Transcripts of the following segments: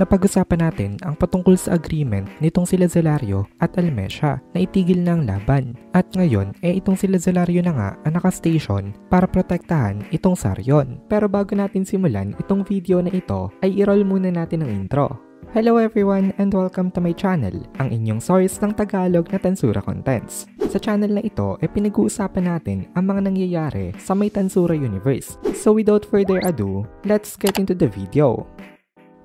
napag-usapan natin ang patungkol sa agreement nitong sila Zelario at Almesia na itigil na ang laban. At ngayon, itong sila Zelario na nga ang naka-station para protektahan itong Saryon. Pero bago natin simulan itong video na ito, ay i-roll muna natin ang intro. Hello everyone and welcome to my channel, ang inyong source ng Tagalog na Tansura Contents. Sa channel na ito ay pinag-uusapan natin ang mga nangyayari sa may Tansura universe. So without further ado, let's get into the video.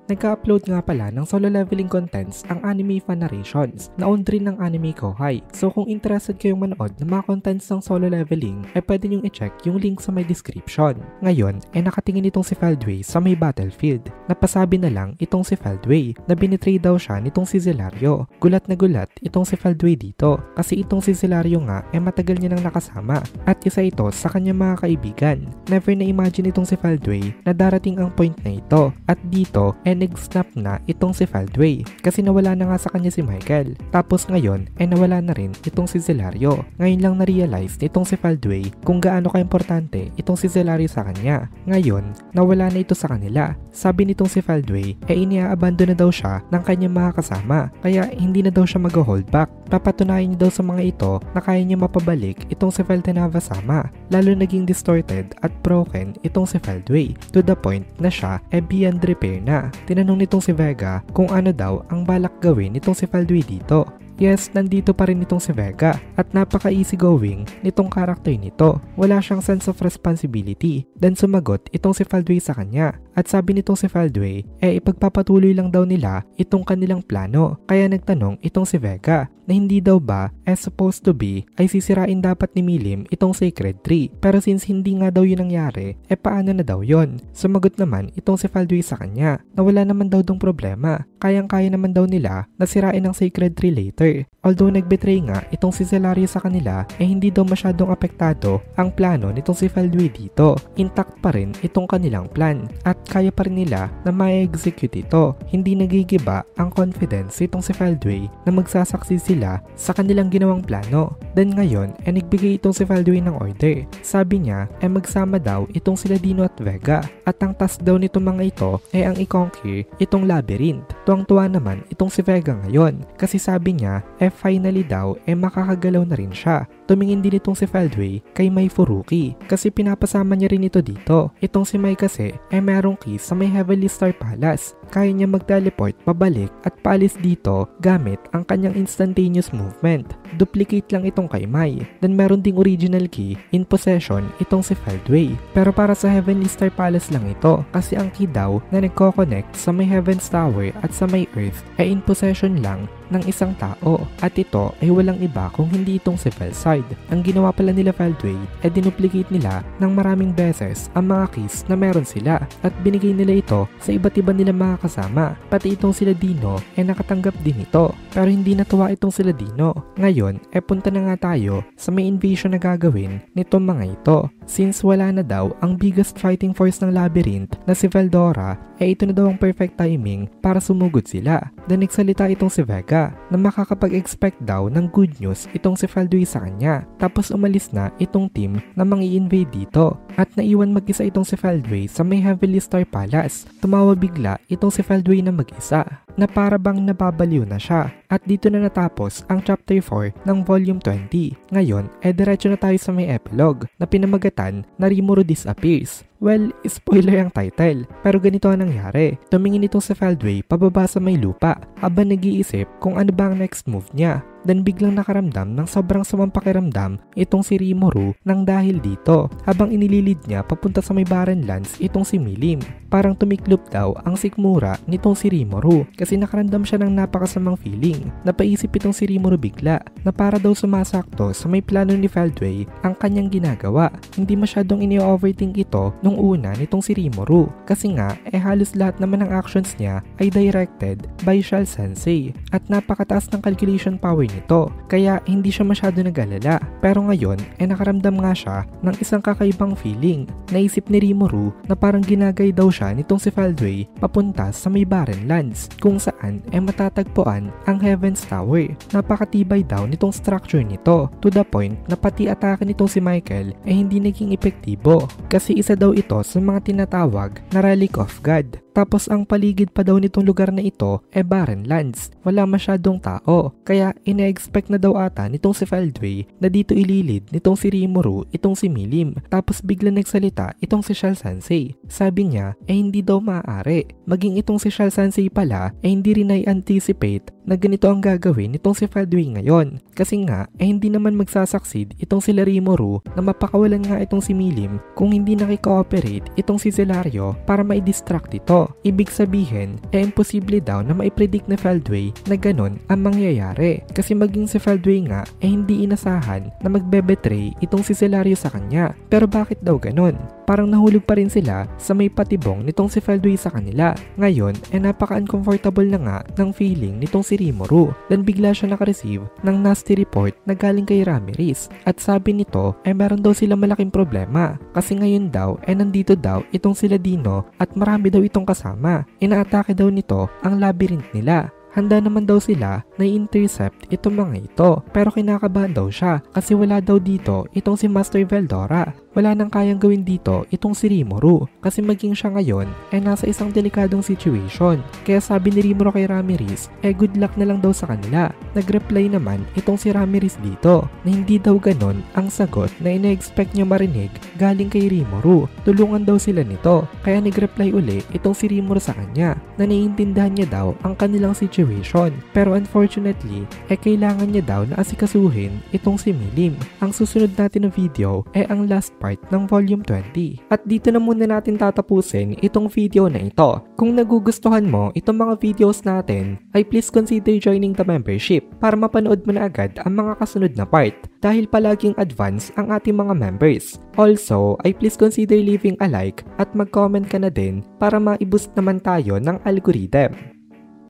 Nagka-upload nga pala ng solo leveling contents ang Anime Fan Narrations na owned rin ng Anime Kohai. So kung interested kayong manood ng mga contents ng solo leveling, pwede nyong i-check yung link sa my description. Ngayon, nakatingin itong si Feldway sa may battlefield. Napasabi na lang itong si Feldway na binitray daw siya nitong si Zelario. Gulat na gulat itong si Feldway dito kasi itong si Zelario nga matagal niya nang nakasama at isa ito sa kanyang mga kaibigan. Never na imagine itong si Feldway na darating ang point na ito at dito nag-snap na itong si Feldway kasi nawala na nga sa kanya si Michael. Tapos ngayon nawala na rin itong si Zelario. Ngayon lang na-realize nitong si Feldway kung gaano ka-importante itong si Zelario sa kanya. Ngayon, nawala na ito sa kanila. Sabi nitong si Feldway iniaabandon na daw siya ng kanyang mga kasama kaya hindi na daw siya mag-hold back. Papatunayan niya daw sa mga ito na kaya niya mapabalik itong si Feltenava sama. Lalo naging distorted at broken itong si Feldway to the point na siya beyond repair na. Tinanong nitong si Vega kung ano daw ang balak gawin nitong si Feldway dito. Yes, nandito pa rin itong si Vega at napaka-easygoing nitong karakter nito. Wala siyang sense of responsibility. Then sumagot itong si Feldway sa kanya. At sabi nitong si Feldway, ipagpapatuloy lang daw nila itong kanilang plano. Kaya nagtanong itong si Vega na hindi daw ba supposed to be ay sisirain dapat ni Milim itong Sacred Tree. Pero since hindi nga daw yun nangyari, paano na daw yun? Sumagot naman itong si Feldway sa kanya na wala naman daw dong problema. Kayang-kaya naman daw nila na sirain ang Sacred Tree later. Although nagbetray nga itong si Zelario sa kanila hindi daw masyadong apektado ang plano nitong si Feldway dito. Intact pa rin itong kanilang plan at kaya pa rin nila na ma-execute ito. Hindi nagigiba ang confidence itong si Feldway na magsasaksi sila sa kanilang ginawang plano. Then ngayon nagbigay itong si Feldway ng order. Sabi niya magsama daw itong sila Dino at Vega at ang task daw nitong mga ito ang i-conquer itong labyrinth. Tuwang-tuwa naman itong si Vega ngayon kasi sabi niya finally daw makakagalaw na rin siya. Tumingin din itong si Feldway kay Mai Furuki kasi pinapasama niya rin ito dito. Itong si Mai kasi merong key sa may Heavenly Star Palace. Kaya niya mag-teleport pabalik at paalis dito gamit ang kanyang instantaneous movement. Duplicate lang itong kay Mai. Then meron ding original key in possession itong si Feldway. Pero para sa Heavenly Star Palace lang ito kasi ang key daw na nagko-connect sa may Heaven's Tower at sa may Earth in possession lang ng isang tao at ito ay walang iba kung hindi itong si Felside. Ang ginawa pala nila Feldway dinuplicate nila ng maraming beses ang mga keys na meron sila at binigay nila ito sa iba't iba nilang mga kasama. Pati itong sila Dino nakatanggap din ito pero hindi natuwa itong sila Dino. Ngayon punta na nga tayo sa may invasion na gagawin nitong mga ito. Since wala na daw ang biggest fighting force ng labyrinth na si Veldora, ito na daw ang perfect timing para sumugod sila. Then nagsalita itong si Vega na makakapag-expect daw ng good news itong si Feldway sa kanya. Tapos umalis na itong team na mangi-invade dito at naiwan mag-isa itong si Feldway sa may Heavenly Star Palace. Tumawa bigla itong si Feldway na mag-isa na para bang nababaliw na siya. At dito na natapos ang chapter 4 ng volume 20. Ngayon, diretso na tayo sa may epilogue na pinamagatan na Rimuru Disappears. Well, spoiler ang title, pero ganito ang nangyari. Tumingin itong si Feldway pababa sa may lupa habang nag-iisip kung ano ba ang next move niya. Then biglang nakaramdam ng sobrang samang pakiramdam itong si Rimuru nang dahil dito habang inililid niya papunta sa may barren lands itong si Milim. Parang tumiklop daw ang sikmura nitong si Rimuru kasi nakaramdam siya ng napakasamang feeling. Napaisip itong si Rimuru bigla na para daw sumasakto sa may plano ni Feldway ang kanyang ginagawa. Hindi masyadong ini-overthink ito nung una nitong si Rimuru kasi nga halos lahat naman ng actions niya ay directed by Shell Sensei at napakataas ng calculation power nito kaya hindi siya masyado nag-alala. Pero ngayon nakaramdam nga siya ng isang kakaibang feeling. Naisip ni Rimuru na parang ginagay daw siya nitong si Feldway papunta sa may barren lands kung saan matatagpuan ang Heaven's Tower. Napakatibay daw nitong structure nito to the point na pati atake nitong si Michael hindi naging epektibo kasi isa daw ito sa mga tinatawag na Relic of God. Tapos ang paligid pa daw nitong lugar na ito barren lands. Wala masyadong tao. Kaya ina-expect na daw ata nitong si Feldway na dito ililid nitong si Rimuru itong si Milim. Tapos bigla nagsalita itong si Shell Sensei. Sabi niya hindi daw maaari. Maging itong si Shell Sensei pala hindi rin i-anticipate na ganito ang gagawin nitong si Feldway ngayon. Kasi nga hindi naman magsasucceed itong si Rimuru na mapakawalan nga itong si Milim kung hindi nakikooperate itong si Zelario para ma-distract ito. Ibig sabihin imposible daw na ma-predict na Feldway na ganun ang mangyayari. Kasi maging si Feldway nga hindi inasahan na magbe-betray itong si Zelario sa kanya. Pero bakit daw ganun? Parang nahulog pa rin sila sa may patibong nitong si Feldway sa kanila. Ngayon napaka-uncomfortable na nga ng feeling nitong si Rimuru. Then bigla siya nakareceive ng nasty report na galing kay Ramirez. At sabi nito meron daw sila malaking problema. Kasi ngayon daw nandito daw itong sila Dino at marami daw itong kasama. Inaatake daw nito ang labyrinth nila. Handa naman daw sila na i-intercept itong mga ito. Pero kinakabahan daw siya kasi wala daw dito itong si Master Veldora. Wala nang kayang gawin dito itong si Rimuru kasi maging siya ngayon nasa isang delikadong situation. Kaya sabi ni Rimuru kay Ramirez good luck na lang daw sa kanila. Nag-reply naman itong si Ramirez dito na hindi daw ganon ang sagot na ina-expect niya marinig galing kay Rimuru. Tulungan daw sila nito. Kaya nag-reply uli itong si Rimuru sa kanya na naiintindihan niya daw ang kanilang situation. Pero unfortunately kailangan niya daw na asikasuhin itong si Milim. Ang susunod natin na video ang last part ng volume 20. At dito na muna natin tatapusin itong video na ito. Kung nagugustuhan mo itong mga videos natin, ay please consider joining the membership para mapanood mo na agad ang mga kasunod na part dahil palaging advance ang ating mga members. Also, ay please consider leaving a like at mag-comment ka na din para ma-boost naman tayo ng algorithm.